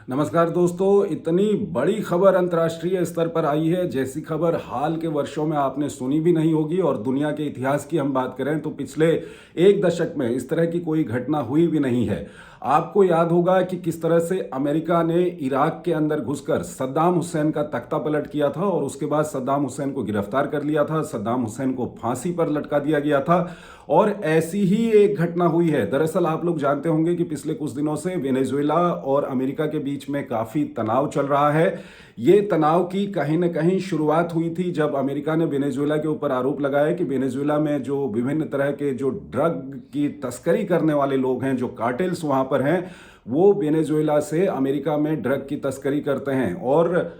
नमस्कार दोस्तों, इतनी बड़ी खबर अंतर्राष्ट्रीय स्तर पर आई है जैसी खबर हाल के वर्षों में आपने सुनी भी नहीं होगी। और दुनिया के इतिहास की हम बात करें तो पिछले एक दशक में इस तरह की कोई घटना हुई भी नहीं है। आपको याद होगा कि किस तरह से अमेरिका ने इराक के अंदर घुसकर सद्दाम हुसैन का तख्ता पलट किया था और उसके बाद सद्दाम हुसैन को गिरफ्तार कर लिया था, सद्दाम हुसैन को फांसी पर लटका दिया गया था। और ऐसी ही एक घटना हुई है। दरअसल आप लोग जानते होंगे कि पिछले कुछ दिनों से वेनेजुएला और अमेरिका के बीच में काफी तनाव चल रहा है। ये तनाव की कहीं न कहीं शुरुआत हुई थी जब अमेरिका ने वेनेजुएला के ऊपर आरोप लगाया कि वेनेजुएला में जो विभिन्न तरह के जो ड्रग की तस्करी करने वाले लोग हैं, जो कार्टेल्स वहां पर हैं, वो वेनेजुएला से अमेरिका में ड्रग की तस्करी करते हैं। और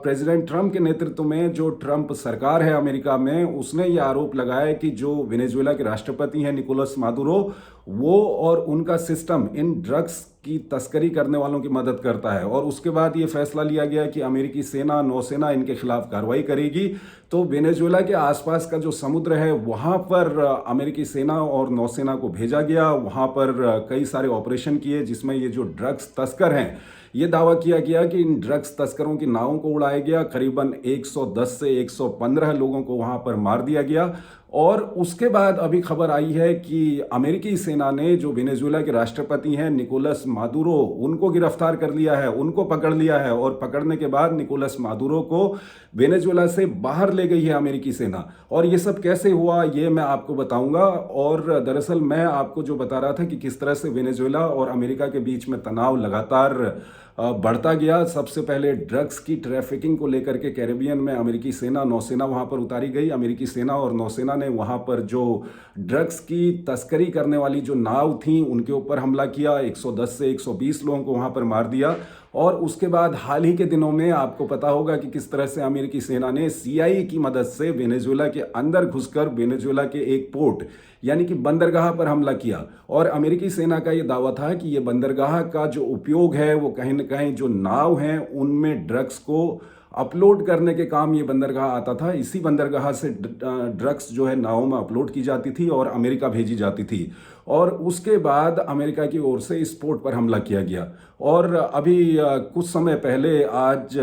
प्रेसिडेंट ट्रंप के नेतृत्व में जो ट्रंप सरकार है अमेरिका में, उसने ये आरोप लगाया कि जो वेनेजुएला के राष्ट्रपति हैं निकोलस मादुरो, वो और उनका सिस्टम इन ड्रग्स की तस्करी करने वालों की मदद करता है। और उसके बाद ये फैसला लिया गया कि अमेरिकी सेना, नौसेना इनके खिलाफ कार्रवाई करेगी। तो वेनेजुएला के आसपास का जो समुद्र है वहां पर अमेरिकी सेना और नौसेना को भेजा गया। वहां पर कई सारे ऑपरेशन किए जिसमें ये जो ड्रग्स तस्कर हैं, ये दावा किया गया कि इन ड्रग्स तस्करों की नावों को उड़ाया गया। करीबन 110 से 115 लोगों को वहां पर मार दिया गया। और उसके बाद अभी खबर आई है कि अमेरिकी सेना ने जो वेनेजुएला के राष्ट्रपति हैं निकोलस मादुरो, उनको गिरफ्तार कर लिया है, उनको पकड़ लिया है। और पकड़ने के बाद निकोलस मादुरो को वेनेजुएला से बाहर ले गई है अमेरिकी सेना। और ये सब कैसे हुआ ये मैं आपको बताऊंगा। और दरअसल मैं आपको जो बता रहा था कि किस तरह से वेनेजुएला और अमेरिका के बीच में तनाव लगातार बढ़ता गया। सबसे पहले ड्रग्स की ट्रैफिकिंग को लेकर के कैरेबियन में अमेरिकी सेना, नौसेना वहां पर उतारी गई। अमेरिकी सेना और नौसेना ने वहां पर जो ड्रग्स की तस्करी करने वाली जो नाव थी उनके ऊपर हमला किया। 110 से 120 लोगों को वहां पर मार दिया। और उसके बाद हाल ही के दिनों में आपको पता होगा कि किस तरह से अमेरिकी सेना ने CIA की मदद से वेनेजुएला के अंदर घुसकर वेनेजुएला के एक पोर्ट यानी कि बंदरगाह पर हमला किया। और अमेरिकी सेना का यह दावा था कि यह बंदरगाह का जो उपयोग है वो कहीं न कहीं जो नाव हैं उनमें ड्रग्स को अपलोड करने के काम ये बंदरगाह आता था। इसी बंदरगाह से ड्रग्स जो है नावों में अपलोड की जाती थी और अमेरिका भेजी जाती थी। और उसके बाद अमेरिका की ओर से इस पोर्ट पर हमला किया गया। और अभी कुछ समय पहले, आज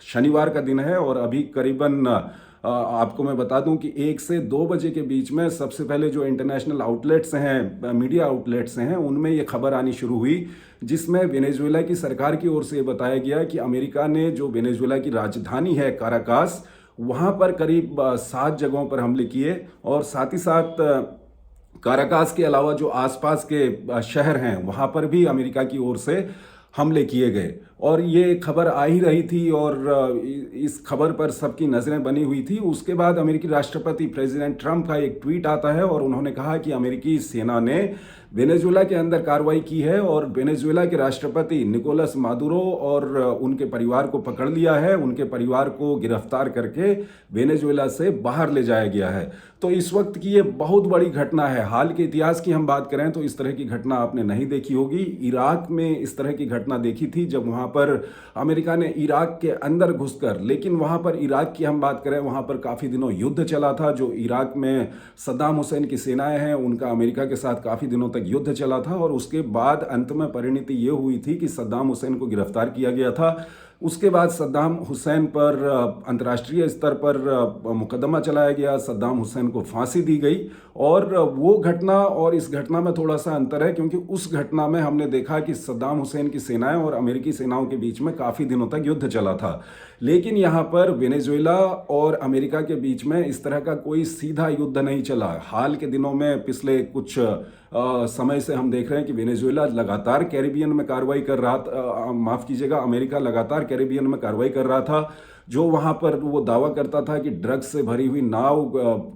शनिवार का दिन है, और अभी करीबन आपको मैं बता दूं कि 1 से 2 बजे के बीच में सबसे पहले जो इंटरनेशनल आउटलेट्स हैं, मीडिया आउटलेट्स हैं, उनमें ये खबर आनी शुरू हुई जिसमें वेनेजुएला की सरकार की ओर से बताया गया कि अमेरिका ने जो वेनेजुएला की राजधानी है काराकास, वहां पर करीब 7 जगहों पर हमले किए। और साथ ही साथ काराकास के अलावा जो आसपास के शहर हैं वहां पर भी अमेरिका की ओर से हमले किए गए। और ये खबर आ ही रही थी और इस खबर पर सबकी नज़रें बनी हुई थी। उसके बाद अमेरिकी राष्ट्रपति प्रेसिडेंट ट्रंप का एक ट्वीट आता है और उन्होंने कहा कि अमेरिकी सेना ने वेनेजुएला के अंदर कार्रवाई की है और वेनेजुएला के राष्ट्रपति निकोलस मादुरो और उनके परिवार को पकड़ लिया है। उनके परिवार को गिरफ्तार करके वेनेजुएला से बाहर ले जाया गया है। तो इस वक्त की ये बहुत बड़ी घटना है। हाल के इतिहास की हम बात करें तो इस तरह की घटना आपने नहीं देखी होगी। इराक में इस तरह की घटना देखी थी जब वहां पर अमेरिका ने इराक के अंदर घुसकर, लेकिन वहां पर इराक की हम बात करें, वहां पर काफी दिनों युद्ध चला था। जो इराक में सद्दाम हुसैन की सेनाएं हैं उनका अमेरिका के साथ काफी दिनों तक युद्ध चला था। और उसके बाद अंत में परिणति ये हुई थी कि सद्दाम हुसैन को गिरफ्तार किया गया था। उसके बाद सद्दाम हुसैन पर अंतर्राष्ट्रीय स्तर पर मुकदमा चलाया गया, सद्दाम हुसैन को फांसी दी गई। और वो घटना और इस घटना में थोड़ा सा अंतर है, क्योंकि उस घटना में हमने देखा कि सद्दाम हुसैन की सेनाएं और अमेरिकी सेनाओं के बीच में काफ़ी दिनों तक युद्ध चला था। लेकिन यहाँ पर वेनेजुएला और अमेरिका के बीच में इस तरह का कोई सीधा युद्ध नहीं चला। हाल के दिनों में पिछले कुछ समय से हम देख रहे हैं कि वेनेजुएला लगातार कैरिबियन में कार्रवाई कर रहा था, माफ़ कीजिएगा, अमेरिका लगातार कैरिबियन में कार्रवाई कर रहा था। जो वहां पर वो दावा करता था कि ड्रग्स से भरी हुई नाव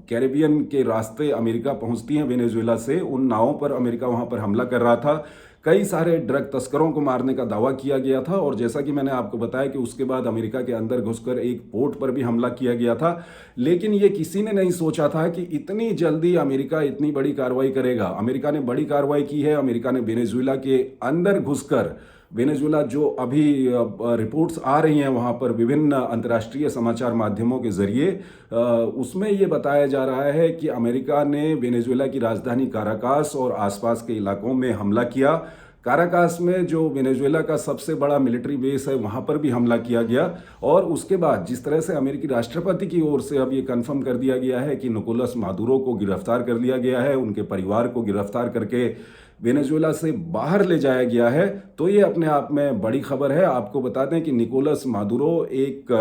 कैरिबियन के रास्ते अमेरिका पहुंचती हैं वेनेजुएला से, उन नावों पर अमेरिका वहां पर हमला कर रहा था। कई सारे ड्रग तस्करों को मारने का दावा किया गया था। और जैसा कि मैंने आपको बताया कि उसके बाद अमेरिका के अंदर घुसकर एक पोर्ट पर भी हमला किया गया था। लेकिन ये किसी ने नहीं सोचा था कि इतनी जल्दी अमेरिका इतनी बड़ी कार्रवाई करेगा। अमेरिका ने बड़ी कार्रवाई की है। अमेरिका ने वेनेजुएला के अंदर घुसकर, वेनेजुएला जो अभी रिपोर्ट्स आ रही हैं वहाँ पर विभिन्न अंतर्राष्ट्रीय समाचार माध्यमों के जरिए, उसमें ये बताया जा रहा है कि अमेरिका ने वेनेजुएला की राजधानी काराकास और आसपास के इलाकों में हमला किया, काराकास में जो वेनेजुएला का सबसे बड़ा मिलिट्री बेस है वहाँ पर भी हमला किया गया। और उसके बाद जिस तरह से अमेरिकी राष्ट्रपति की ओर से अब ये कंफर्म कर दिया गया है कि निकोलस मादुरो को गिरफ्तार कर लिया गया है, उनके परिवार को गिरफ्तार करके वेनेजुएला से बाहर ले जाया गया है, तो ये अपने आप में बड़ी खबर है। आपको बता दें कि निकोलस मादुरो एक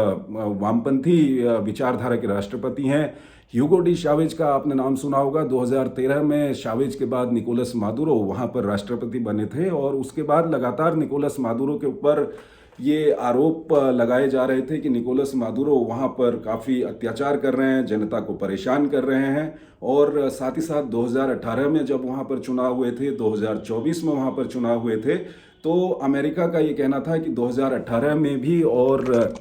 वामपंथी विचारधारा के राष्ट्रपति हैं। ह्यूगो डी शावेज का आपने नाम सुना होगा। 2013 में शावेज के बाद निकोलस मादुरो वहाँ पर राष्ट्रपति बने थे और उसके बाद लगातार निकोलस मादुरो के ऊपर ये आरोप लगाए जा रहे थे कि निकोलस मादुरो वहाँ पर काफ़ी अत्याचार कर रहे हैं, जनता को परेशान कर रहे हैं। और साथ ही साथ 2018 में जब वहाँ पर चुनाव हुए थे, 2024 में वहाँ पर चुनाव हुए थे, तो अमेरिका का ये कहना था कि 2018 में भी और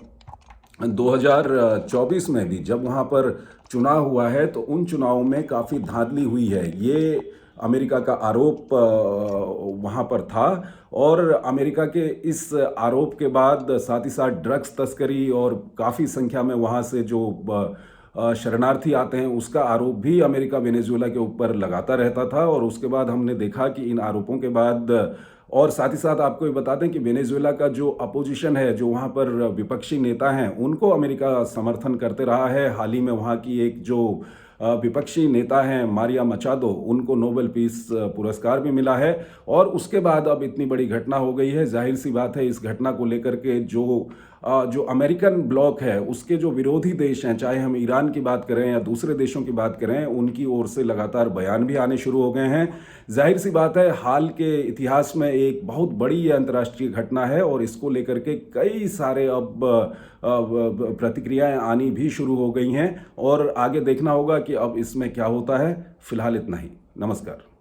2024 में भी जब वहाँ पर चुनाव हुआ है तो उन चुनावों में काफ़ी धांधली हुई है, ये अमेरिका का आरोप वहाँ पर था। और अमेरिका के इस आरोप के बाद साथ ही साथ ड्रग्स तस्करी और काफ़ी संख्या में वहाँ से जो शरणार्थी आते हैं उसका आरोप भी अमेरिका वेनेजुएला के ऊपर लगाता रहता था। और उसके बाद हमने देखा कि इन आरोपों के बाद, और साथ ही साथ आपको ये बता दें कि वेनेजुएला का जो अपोजिशन है, जो वहाँ पर विपक्षी नेता हैं, उनको अमेरिका समर्थन करते रहा है। हाल ही में वहाँ की एक जो विपक्षी नेता हैं मारिया मचादो, उनको नोबेल पीस पुरस्कार भी मिला है। और उसके बाद अब इतनी बड़ी घटना हो गई है। जाहिर सी बात है इस घटना को लेकर के जो अमेरिकन ब्लॉक है उसके जो विरोधी देश हैं, चाहे हम ईरान की बात करें या दूसरे देशों की बात करें, उनकी ओर से लगातार बयान भी आने शुरू हो गए हैं। जाहिर सी बात है हाल के इतिहास में एक बहुत बड़ी ये अंतर्राष्ट्रीय घटना है और इसको लेकर के कई सारे अब प्रतिक्रियाएं आनी भी शुरू हो गई हैं और आगे देखना होगा कि अब इसमें क्या होता है। फिलहाल इतना ही। नमस्कार।